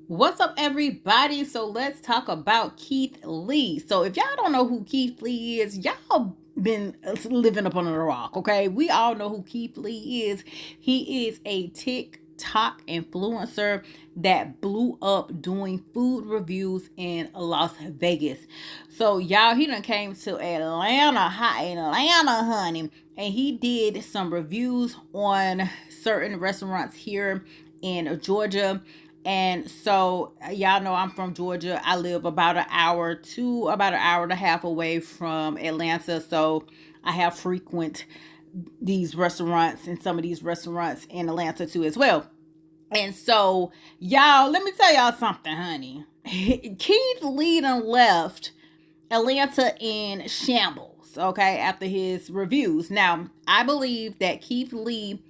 What's up, everybody? So let's talk about Keith Lee. So if y'all don't know who Keith Lee is, y'all been living up under a rock, okay? We all know who Keith Lee is. He is a TikTok influencer that blew up doing food reviews in Las Vegas. So y'all, he done came to Atlanta, hot Atlanta, honey, and he did some reviews on certain restaurants here in Georgia. And so y'all know I'm from Georgia. I live about an hour and a half away from Atlanta. So I have frequent these restaurants and some of these restaurants in Atlanta too as well. And so y'all, let me tell y'all something, honey. Keith Lee done left Atlanta in shambles, okay, after his reviews. Now, I believe that Keith Lee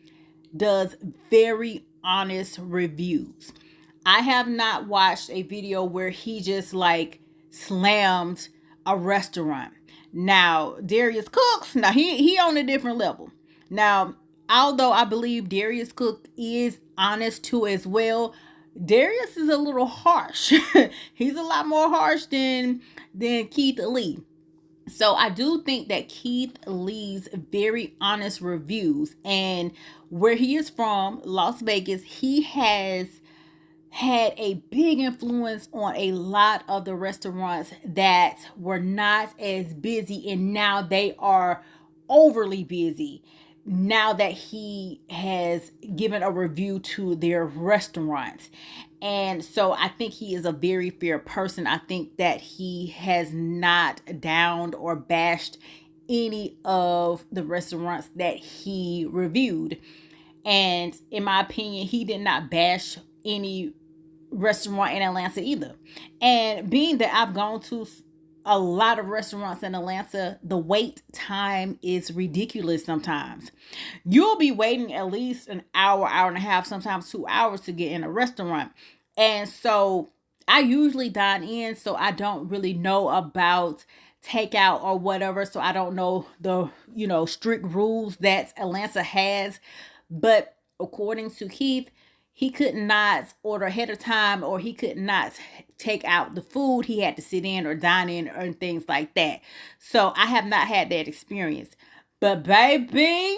does very honest reviews. I have not watched a video where he just like slammed a restaurant. Now, Darius Cooks, now he on a different level. Now, although I believe Darius Cook is honest too as well, Darius is a little harsh. He's a lot more harsh than Keith Lee. So I do think that Keith Lee's very honest reviews, and where he is from, Las Vegas, he has had a big influence on a lot of the restaurants that were not as busy, and now they are overly busy now that he has given a review to their restaurants. And so I think he is a very fair person. I think that he has not downed or bashed any of the restaurants that he reviewed. And in my opinion, he did not bash any restaurant in Atlanta either. And being that I've gone to a lot of restaurants in Atlanta, the wait time is ridiculous sometimes. You'll be waiting at least an hour, hour and a half, sometimes 2 hours to get in a restaurant. And so I usually dine in, so I don't really know about takeout or whatever. So I don't know the, strict rules that Atlanta has. But according to Keith, he could not order ahead of time, or he could not take out the food. He had to sit in or dine in or things like that. So I have not had that experience. But baby,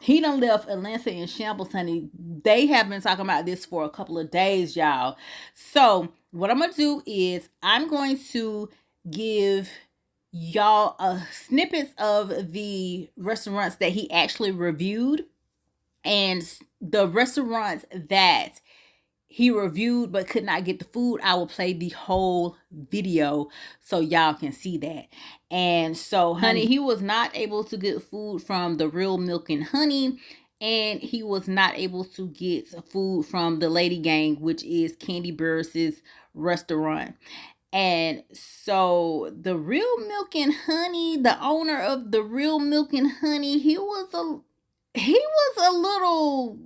he done left Atlanta in shambles, honey. They have been talking about this for a couple of days, y'all. So what I'm going to do is I'm going to give y'all snippets of the restaurants that he actually reviewed, and the restaurants that he reviewed but could not get the food. I will play the whole video so y'all can see that. And so, honey, he was not able to get food from the Real Milk and Honey, and he was not able to get food from the Lady Gang, which is Candy Burris' restaurant. And so the Real Milk and Honey, the owner of the Real Milk and Honey, he was a little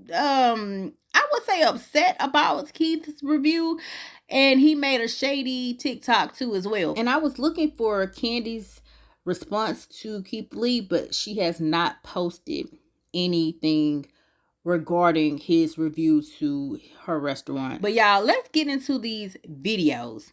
I would say upset about Keith's review, and he made a shady TikTok too as well. And I was looking for Candy's response to Keith Lee, but she has not posted anything regarding his review to her restaurant. But y'all, let's get into these videos.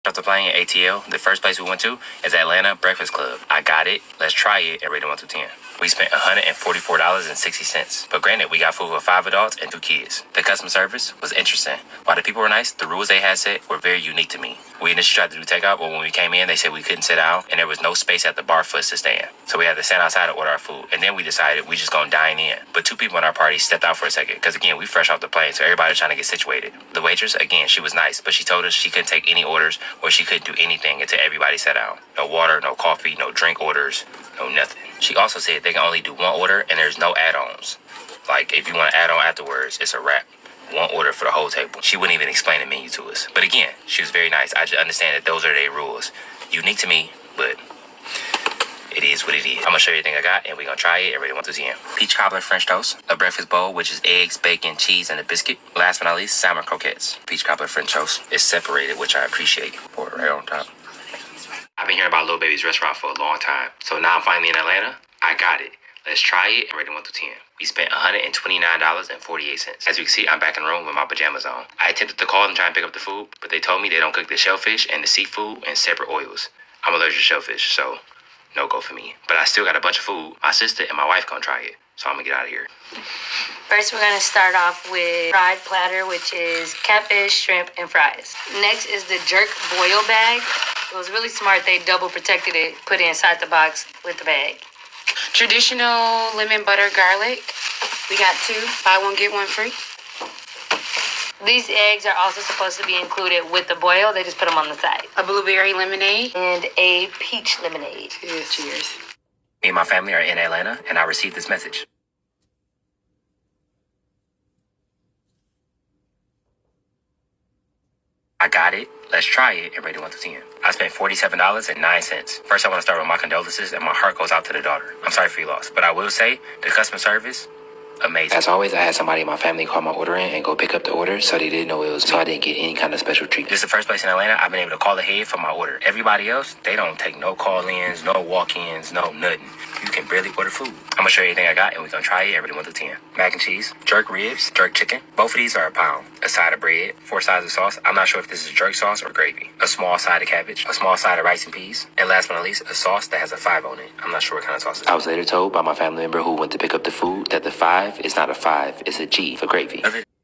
After playing at ATL, the first place we went to is Atlanta Breakfast Club. I got it. Let's try it and rate it 1 through 10. We spent $144.60. But granted, we got food for 5 adults and 2 kids. The customer service was interesting. While the people were nice, the rules they had set were very unique to me. We initially tried to do takeout, but when we came in, they said we couldn't sit down, and there was no space at the bar for us to stand. So we had to stand outside and order our food. And then we decided we just gonna dine in. But 2 people in our party stepped out for a second, because again, we fresh off the plane, so everybody was trying to get situated. The waitress, again, she was nice, but she told us she couldn't take any orders, or she couldn't do anything until everybody sat down. No water, no coffee, no drink orders, no nothing. She also said they can only do 1 order, and there's no add-ons. Like, if you want to add on afterwards, it's a wrap. 1 order for the whole table. She wouldn't even explain the menu to us. But again, she was very nice. I just understand that those are their rules. Unique to me, but it is what it is. I'm going to show you everything I got, and we're going to try it and rate it 1 through 10. Peach cobbler French toast. A breakfast bowl, which is eggs, bacon, cheese, and a biscuit. Last but not least, salmon croquettes. Peach cobbler French toast is separated, which I appreciate. Pour it right on top. I've been hearing about Lil Baby's restaurant for a long time. So now I'm finally in Atlanta. I got it. Let's try it and rate it 1 through 10. We spent $129.48. As you can see, I'm back in the room with my pajamas on. I attempted to call and try and pick up the food, but they told me they don't cook the shellfish and the seafood in separate oils. I'm allergic to shellfish, so no go for me. But I still got a bunch of food. My sister and my wife gonna try it, so I'm gonna get out of here. First, we're going to start off with fried platter, which is catfish, shrimp, and fries. Next is the jerk boil bag. It was really smart. They double protected it, put it inside the box with the bag. Traditional lemon butter garlic. We got 2, buy one, get one free. These eggs are also supposed to be included with the boil. They just put them on the side. A blueberry lemonade. And a peach lemonade. Cheers. Me and my family are in Atlanta, and I received this message. I got it. Let's try it and rate it 1 through 10. I spent $47.09. First, I want to start with my condolences, and my heart goes out to the daughter. I'm sorry for your loss, but I will say the customer service, amazing. As always, I had somebody in my family call my order in and go pick up the order, so they didn't know it was me. So I didn't get any kind of special treatment. This is the first place in Atlanta I've been able to call ahead for my order. Everybody else, they don't take no call-ins, no walk-ins, no nothing. You can barely order food. I'm gonna show you everything I got, and we're gonna try it and rate it 1 through 10. Mac and cheese, jerk ribs, jerk chicken. Both of these are a pound. A side of bread, 4 sides of sauce. I'm not sure if this is jerk sauce or gravy. A small side of cabbage, a small side of rice and peas, and last but not least, a sauce that has a 5 on it. I'm not sure what kind of sauce it is. I was later told by my family member who went to pick up the food that the 5 is not a 5, it's a G for gravy.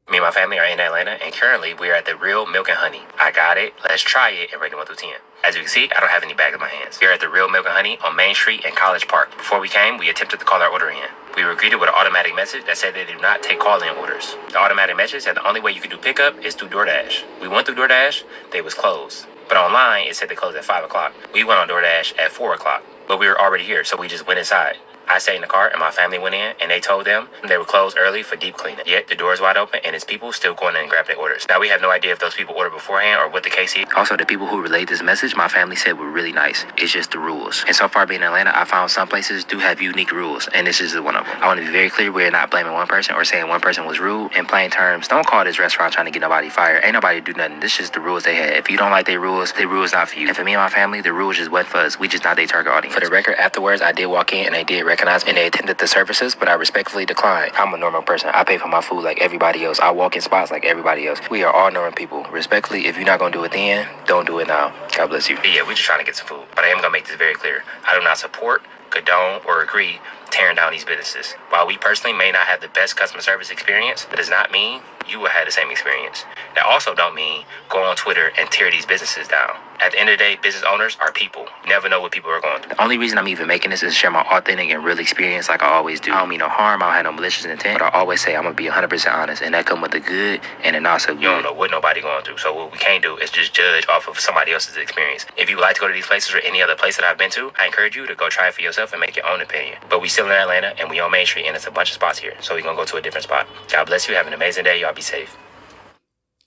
Me and my family are in Atlanta, and currently we are at the Real Milk and Honey. I got it. Let's try it and rate it 1 through 10. As you can see, I don't have any bags in my hands. We're at the Real Milk and Honey on Main Street in College Park. Before we came, we attempted to call our order in. We were greeted with an automatic message that said they do not take call-in orders. The automatic message said the only way you can do pickup is through DoorDash. We went through DoorDash, they was closed. But online, it said they closed at 5 o'clock. We went on DoorDash at 4 o'clock, but we were already here, so we just went inside. I stayed in the car and my family went in and they told them they were closed early for deep cleaning. Yet the door's wide open and it's people still going in and grabbing their orders. Now we have no idea if those people ordered beforehand or what the case is. Also, the people who relayed this message, my family said were really nice. It's just the rules. And so far being in Atlanta, I found some places do have unique rules and this is one of them. I want to be very clear, we're not blaming one person or saying one person was rude. In plain terms, don't call this restaurant trying to get nobody fired. Ain't nobody do nothing. This is just the rules they had. If you don't like their rules not for you. And for me and my family, the rules just wasn't for us. We just not their target audience. For the record, afterwards, I did walk in and they did recognize me and they attended the services, but I respectfully declined. I'm a normal person. I pay for my food like everybody else. I walk in spots like everybody else. We are all normal people. Respectfully, if you're not going to do it then, don't do it now. God bless you. Yeah, we're just trying to get some food. But I am going to make this very clear. I do not support, condone, or agree tearing down these businesses. While we personally may not have the best customer service experience, that does not mean you will have the same experience. That also don't mean go on Twitter and tear these businesses down. At the end of the day, business owners are people. You never know what people are going through. The only reason I'm even making this is to share my authentic and real experience like I always do. I don't mean no harm, I don't have no malicious intent, but I always say I'm going to be 100% honest, and that come with the good and the not so good. You don't know what nobody going through, so what we can't do is just judge off of somebody else's experience. If you would like to go to these places or any other place that I've been to, I encourage you to go try it for yourself and make your own opinion. But we still in Atlanta, and we on Main Street, and it's a bunch of spots here, so we're going to go to a different spot. God bless you, have an amazing day, y'all be safe.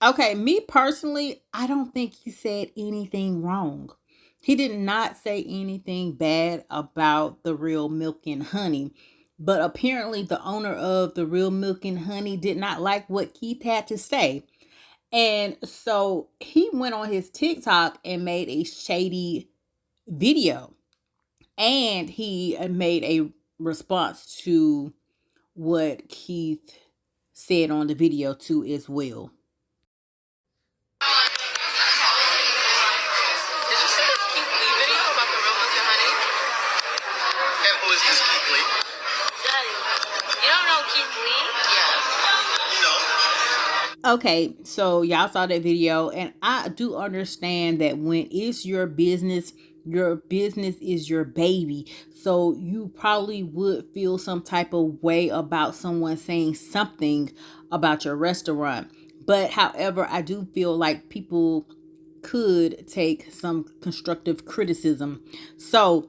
Okay, me personally, I don't think he said anything wrong. He did not say anything bad about the Real Milk and Honey, but apparently the owner of the Real Milk and Honey did not like what Keith had to say. And so he went on his TikTok and made a shady video. And he made a response to what Keith said on the video too as well. Okay, so y'all saw that video, and I do understand that when it's your business is your baby. So you probably would feel some type of way about someone saying something about your restaurant. But however, I do feel like people could take some constructive criticism. So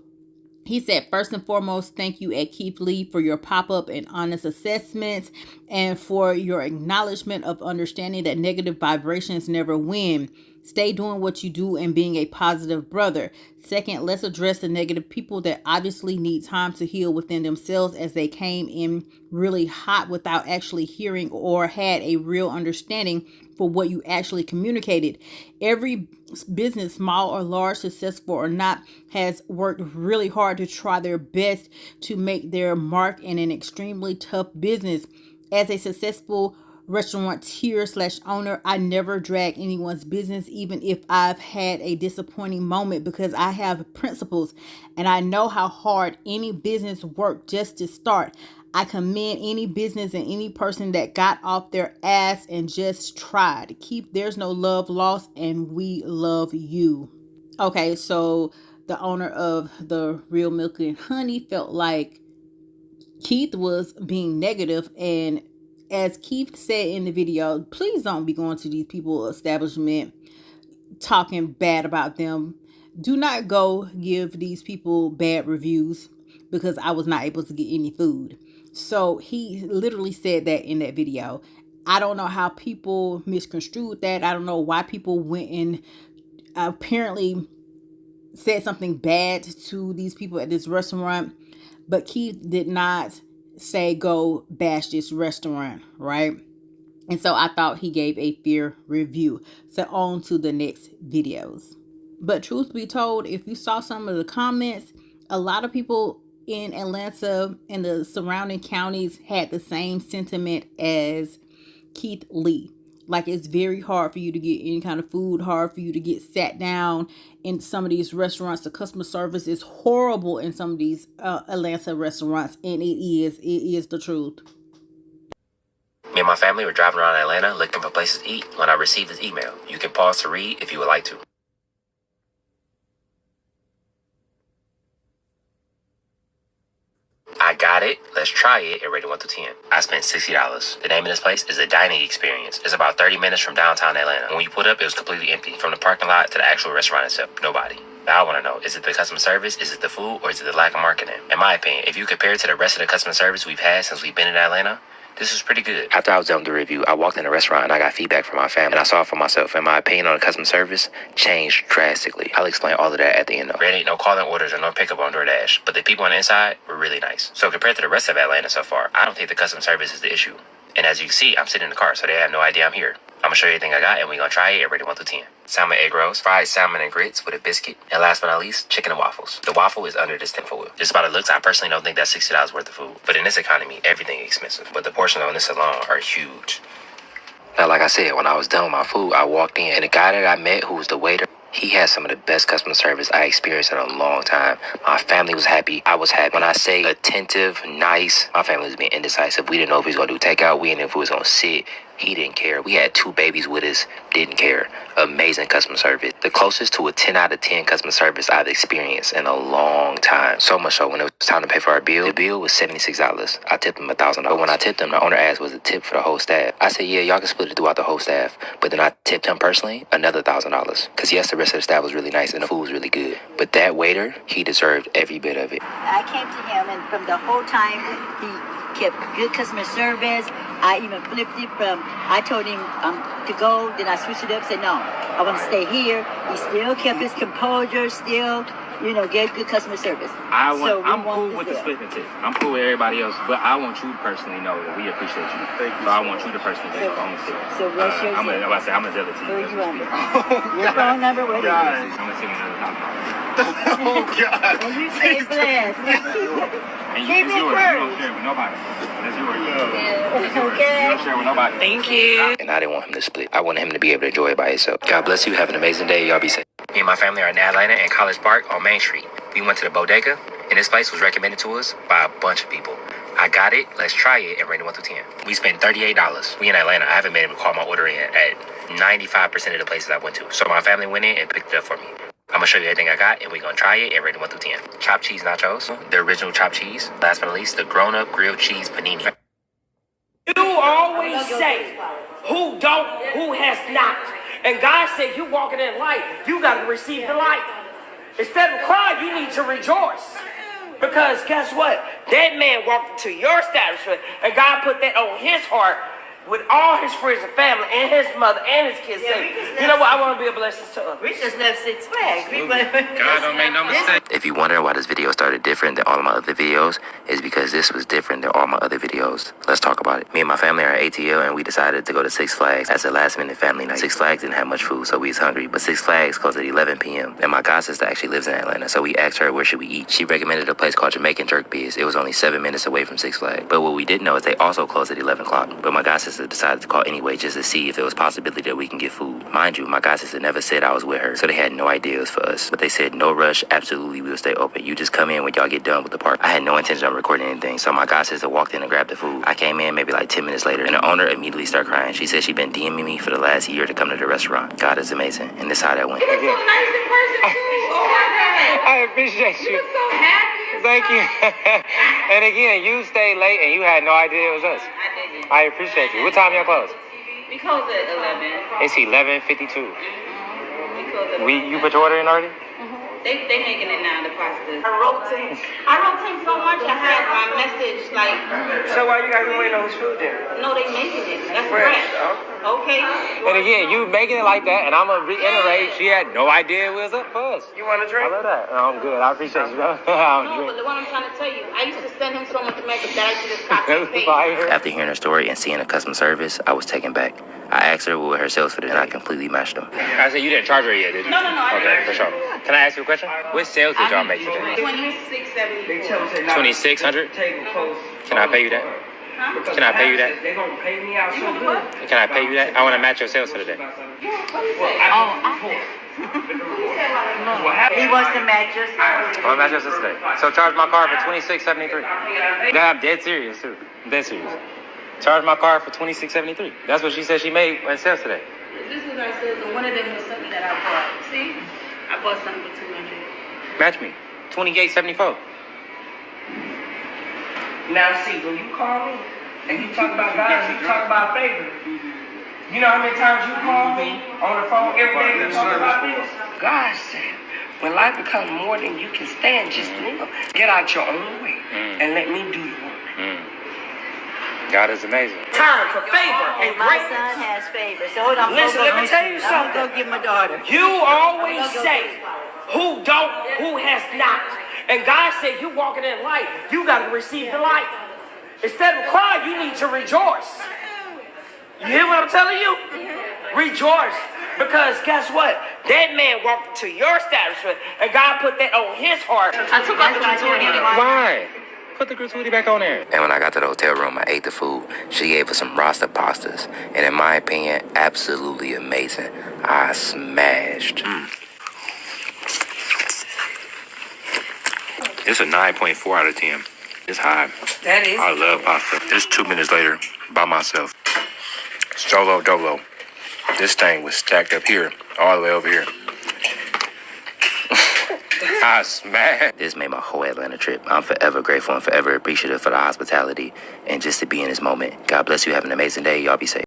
he said, first and foremost, thank you at Keith Lee for your pop-up and honest assessments and for your acknowledgement of understanding that negative vibrations never win. Stay doing what you do and being a positive brother. Second, let's address the negative people that obviously need time to heal within themselves, as they came in really hot without actually hearing or had a real understanding for what you actually communicated. Every business, small or large, successful or not, has worked really hard to try their best to make their mark in an extremely tough business. As a successful restaurateur / owner, I never drag anyone's business, even if I've had a disappointing moment, because I have principles and I know how hard any business worked just to start. I commend any business and any person that got off their ass and just tried. There's no love lost, and we love you. Okay, so the owner of the Real Milk and Honey felt like Keith was being negative, and as Keith said in the video, please don't be going to these people's establishment talking bad about them. Do not go give these people bad reviews, because I was not able to get any food. So he literally said that in that video. I don't know how people misconstrued that. I don't know why people went and apparently said something bad to these people at this restaurant. But Keith did not say go bash this restaurant, right? And so I thought he gave a fair review. So on to the next videos. But truth be told, if you saw some of the comments, a lot of people in Atlanta and the surrounding counties had the same sentiment as Keith Lee. Like, it's very hard for you to get any kind of food, hard for you to get sat down in some of these restaurants. The customer service is horrible in some of these Atlanta restaurants, and it is the truth. Me and my family were driving around Atlanta looking for places to eat when I received this email. You can pause to read if you would like to. I got it, let's try it, and rate it 1 to 10. I spent $60. The name of this place is The Dining Experience. It's about 30 minutes from downtown Atlanta. When you put up, it was completely empty. From the parking lot to the actual restaurant itself, nobody. Now I want to know, is it the customer service, is it the food, or is it the lack of marketing? In my opinion, if you compare it to the rest of the customer service we've had since we've been in Atlanta, this was pretty good. After I was done with the review, I walked in the restaurant and I got feedback from my family, and I saw it for myself, and my opinion on the customer service changed drastically. I'll explain all of that at the end though. Granted, no calling orders or no pickup on DoorDash, but the people on the inside were really nice. So compared to the rest of Atlanta so far, I don't think the customer service is the issue. And as you can see, I'm sitting in the car, so they have no idea I'm here. I'm gonna show you everything I got, and we're gonna try it and rate it 1 to 10. Salmon egg rolls, fried salmon and grits with a biscuit, and last but not least, chicken and waffles. The waffle is under this tinfoil. Just about it looks, I personally don't think that's $60 worth of food. But in this economy, everything is expensive. But the portions on this alone are huge. Now, like I said, when I was done with my food, I walked in, and the guy that I met, who was the waiter, he had some of the best customer service I experienced in a long time. My family was happy. I was happy. When I say attentive, nice, my family was being indecisive. We didn't know if he was going to do takeout. We didn't know if he was going to sit. He didn't care. We had 2 babies with us. Didn't care. Amazing customer service. The closest to a 10 out of 10 customer service I've experienced in a long time. So much so, when it was time to pay for our bill, the bill was $76. I tipped him $1,000. But when I tipped him, the owner asked was a tip for the whole staff. I said, yeah, y'all can split it throughout the whole staff. But then I tipped him personally another $1,000. Because yes, the rest of the staff was really nice and the food was really good. But that waiter, he deserved every bit of it. I came to him, and from the whole time, he kept good customer service. I even flipped it from, I told him to go, then I switched it up, said no, I want to stay here. He still kept his composure, still, gave good customer service. I'm cool with the split and tip. I'm cool with everybody else, but I want you to personally know that we appreciate you. Thank you. So I want you to personally take your own tip. So what's your I'm gonna tell it to you. Who you under? Your phone number, what is it? I'm gonna send you another $1,000. Oh, God. And you stay blessed. And you don't share with nobody. That's yours. That's yours. Okay. You don't share with nobody. Thank you. And I didn't want him to split. I wanted him to be able to enjoy it by himself. God bless you. Have an amazing day. Y'all be safe. Me and my family are in Atlanta and College Park on Main Street. We went to the Bodega, and this place was recommended to us by a bunch of people. I got it, let's try it, and rate it 1 to 10. We spent $38. We in Atlanta. I haven't been able to call my order in at 95% of the places I went to. So my family went in and picked it up for me. I'm gonna show you everything I got, and we're gonna try it and rate it 1 to 10. Chopped cheese nachos, the original chopped cheese. Last but not least, the grown-up grilled cheese panini. You always say, who has not. And God said, you walking in light, you got to receive the light. Instead of crying, you need to rejoice. Because guess what? That man walked into your establishment, and God put that on his heart with all his friends and family and his mother and his kids say, you know what, I want to be a blessing to others. We just left Six Flags. God don't make no mistake. If you wonder why this video started different than all of my other videos, it's because this was different than all my other videos. Let's talk about it. Me and my family are at ATL and we decided to go to Six Flags as a last minute family night. Six Flags didn't have much food, so we was hungry, but Six Flags closed at 11 p.m. And my god sister actually lives in Atlanta, so we asked her where should we eat. She recommended a place called Jamaican jerk biz. It was only 7 minutes away from Six Flags. But what we didn't know is they also closed at 11 o'clock. But my god sister decided to call anyway just to see if there was possibility that we can get food. Mind you, my god sister never said I was with her, so they had no idea it was for us. But they said no rush, absolutely we'll stay open. You just come in when y'all get done with the park. I had no intention of recording anything, so my god sister walked in and grabbed the food. I came in maybe like 10 minutes later, and the owner immediately started crying. She said she'd been DMing me for the last year to come to the restaurant. God is amazing, and this is how that went. You're so nice in person too. Oh my God. I appreciate you. You're so happy. Thank you. And again, you stayed late and you had no idea it was us. I didn't. I appreciate you. What time y'all close? We close at 11. It's 11:52. We close at 11. You put your order in already? They making it now, the pasta. I rotate so much. I had my message like, So why you guys been waiting on his food there? no, they making it. That's Fresh. fresh. Okay. And again, you making it like that, and I'm gonna reiterate, she had no idea it was up for us. You want a I drink? love that. No, I'm good. I appreciate you. No, but the one I'm trying to tell you, I used to send him so much message that I should just copy and paste. After hearing her story and seeing the customer service, I was taken back. I asked her what her sales for the night completely matched them. I said you didn't charge her yet, did you? No, I Okay, didn't. for sure. Can I ask you a question? What sales did y'all make today? 26.74. 2,600? Table close. Can I pay you that? Huh? Can I pay you that? They gonna pay me out so good. Can I pay you that? I want to match your sales for the day. He wants to match us. I want to match your sales today. So charge my card for $26.73. Yeah, I'm dead serious too. I'm dead serious. Charge my card for $26.73. That's what she said she made in sales today. This is our sales, and one of them was something that I bought. See? I bought something for 200. Match me. $28.74. Now see, when you call me and you talk about God, you talk about favor. You know how many times you call me on the phone every day to talk about this? God said, when life becomes more than you can stand, just get out your own way and let me do the work. God is amazing. Time for favor and And my greatness. son has favor. So hold on. Listen, let me tell you I'm something. gonna go get my daughter. You always say, who has not. And God said, you walking in light, you got to receive the light. Instead of crying, you need to rejoice. You hear what I'm telling you? Rejoice. Because guess what? That man walked into your establishment and God put that on his heart. I took off the gratuity. Why? Put the gratuity back on there. And when I got to the hotel room, I ate the food. She gave us some Rasta pastas. And in my opinion, absolutely amazing. I smashed. It's a 9.4 out of 10. It's high. That is. I love pasta. It's 2 minutes later, by myself. Solo dolo. This thing was stacked up here, all the way over here. I smashed. This made my whole Atlanta trip. I'm forever grateful and forever appreciative for the hospitality and just to be in this moment. God bless you. Have an amazing day. Y'all be safe.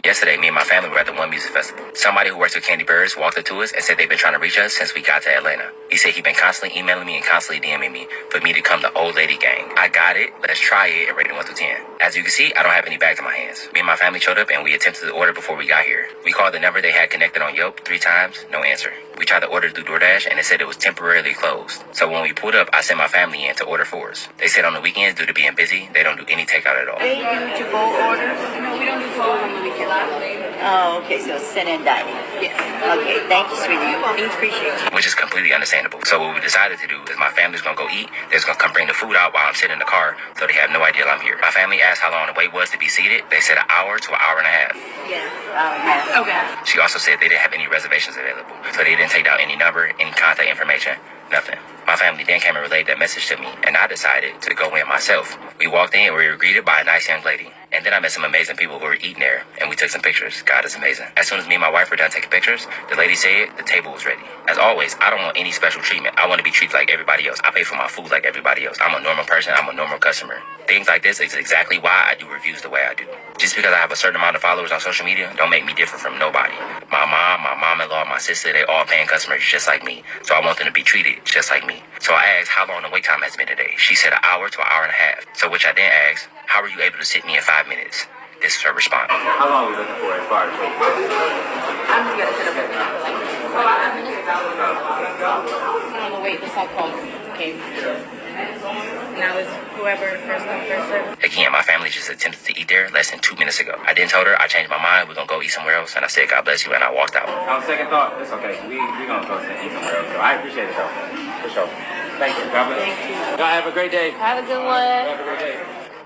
Yesterday, me and my family were at the One Music Festival. Somebody who works with Candy Birds walked up to us and said they've been trying to reach us since we got to Atlanta. He said he'd been constantly emailing me and constantly DMing me for me to come to Old Lady Gang. I got it. Let's try it and rate it 1 through 10. As you can see, I don't have any bags in my hands. Me and my family showed up and we attempted to order before we got here. We called the number they had connected on Yelp 3 times, no answer. We tried to order through DoorDash and it said it was temporarily closed. So when we pulled up, I sent my family in to order for us. They said on the weekends, due to being busy, they don't do any takeout at all. They do to-go orders? No, we don't do calls on the weekend. Oh, okay. So send and dining. Yeah. Okay. Thank you, sweetie. We appreciate you. Which is completely understandable. So what we decided to do is my family's gonna go eat. They're just gonna come bring the food out while I'm sitting in the car, so they have no idea I'm here. My family asked how long the wait was to be seated. They said an hour to an hour and a half. Yeah. Okay. She also said they didn't have any reservations available, so they didn't take down any number, any contact information, nothing. My family then came and relayed that message to me, and I decided to go in myself. We walked in and we were greeted by a nice young lady. And then I met some amazing people who were eating there, and we took some pictures. God is amazing. As soon as me and my wife were done taking pictures, the lady said the table was ready. As always, I don't want any special treatment. I want to be treated like everybody else. I pay for my food like everybody else. I'm a normal person. I'm a normal customer. Things like this is exactly why I do reviews the way I do. Just because I have a certain amount of followers on social media don't make me different from nobody. My mom, my mom-in-law, my sister, they all paying customers just like me. So I want them to be treated just like me. So I asked how long the wait time has been today. She said an hour to an hour and a half. So which I then asked, how were you able to sit me in 5 minutes? This is her response. How long are we looking for as far as waiting? I'm just gonna sit up here. On the wait, the so-called came. Now it's whoever first come, first serve. Again, my family just attempted to eat there less than 2 minutes ago. I then told her I changed my mind. We're going to go eat somewhere else. And I said, God bless you. And I walked out. On second thought, it's okay. We going to go eat somewhere else. So I appreciate it, though. For sure. Thank you. God bless. Thank you. Y'all have a great day. Have a good one. Have a great day.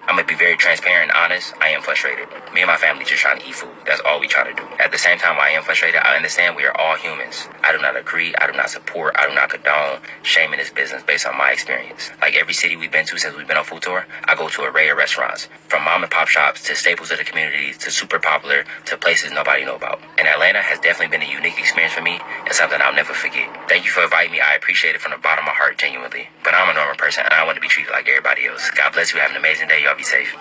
I'm going to be very transparent and honest. I am frustrated. Me and my family just trying to eat food. That's all we try to do. At the same time, I am frustrated. I understand we are all humans. I do not agree. I do not support. I do not condone shaming this business based on my experience. Like every city we've been to since we've been on food tour, I go to an array of restaurants. From mom and pop shops to staples of the community to super popular to places nobody know about. And Atlanta has definitely been a unique experience for me and something I'll never forget. Thank you for inviting me. I appreciate it from the bottom of my heart, genuinely. But I'm a normal person and I want to be treated like everybody else. God bless you. Have an amazing day. Y'all be safe.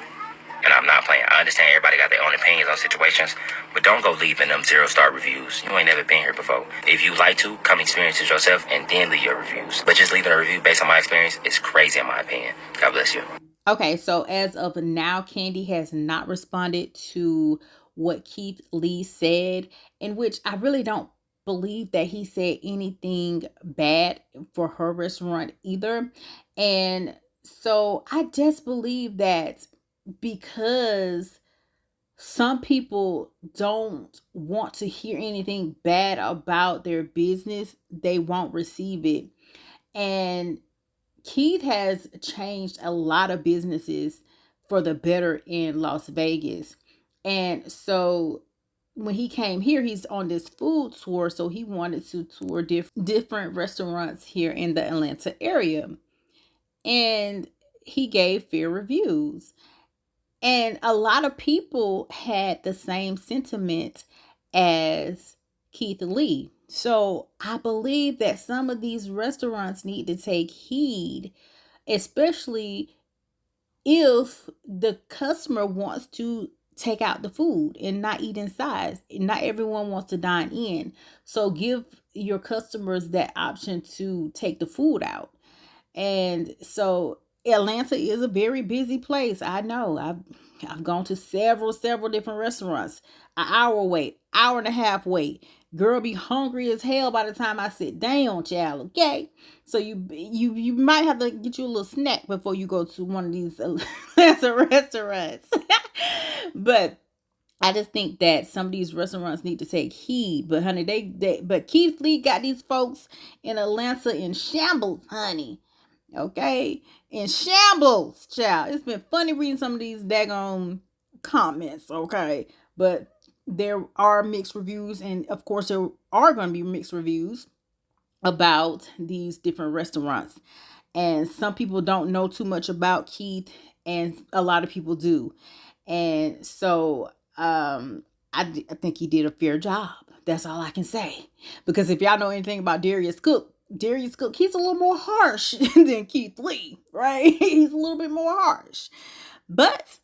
And I'm not playing. I understand everybody got their own opinions on situations, but don't go leaving them 0-star reviews. You ain't never been here before. If you like to, come experience it yourself and then leave your reviews. But just leaving a review based on my experience is crazy in my opinion. God bless you. Okay, so as of now, Candy has not responded to what Keith Lee said, in which I really don't believe that he said anything bad for her restaurant either. And so I just believe that because some people don't want to hear anything bad about their business, they won't receive it. And Keith has changed a lot of businesses for the better in Las Vegas. And so when he came here, he's on this food tour. So he wanted to tour different restaurants here in the Atlanta area. And he gave fair reviews. And a lot of people had the same sentiment as Keith Lee. So I believe that some of these restaurants need to take heed, especially if the customer wants to take out the food and not eat inside. Not everyone wants to dine in. So give your customers that option to take the food out. And so Atlanta is a very busy place. I know. I've gone to several different restaurants. An hour wait, hour and a half wait. Girl be hungry as hell by the time I sit down, child. Okay, so you might have to get you a little snack before you go to one of these Atlanta restaurants. But I just think that some of these restaurants need to take heed. But honey, but Keith Lee got these folks in Atlanta in shambles, honey. Okay, in shambles, child. It's been funny reading some of these daggone comments, okay? But there are mixed reviews, and of course there are going to be mixed reviews about these different restaurants. And some people don't know too much about Keith, and a lot of people do. And so I think he did a fair job. That's all I can say. Because if y'all know anything about Darius Cook, he's a little more harsh than Keith Lee, right? He's a little bit more harsh. But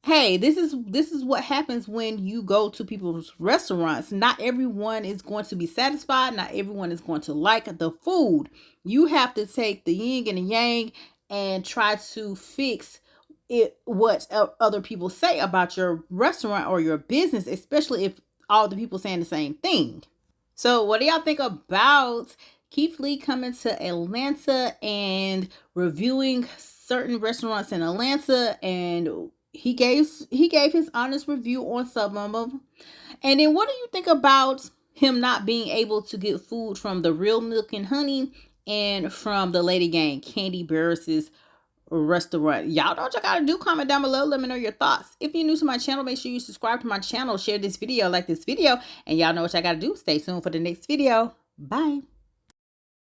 hey, this is what happens when you go to people's restaurants. Not everyone is going to be satisfied. Not everyone is going to like the food. You have to take the yin and the yang and try to fix it, what other people say about your restaurant or your business, especially if all the people saying the same thing. So what do y'all think about Keith Lee coming to Atlanta and reviewing certain restaurants in Atlanta? And he gave his honest review on some of them. And then what do you think about him not being able to get food from the Real Milk and Honey and from the Lady Gang, Candy Barris's restaurant? Y'all know what y'all gotta do. Comment down below. Let me know your thoughts. If you're new to my channel, make sure you subscribe to my channel, share this video, like this video, and y'all know what y'all gotta do. Stay tuned for the next video. Bye.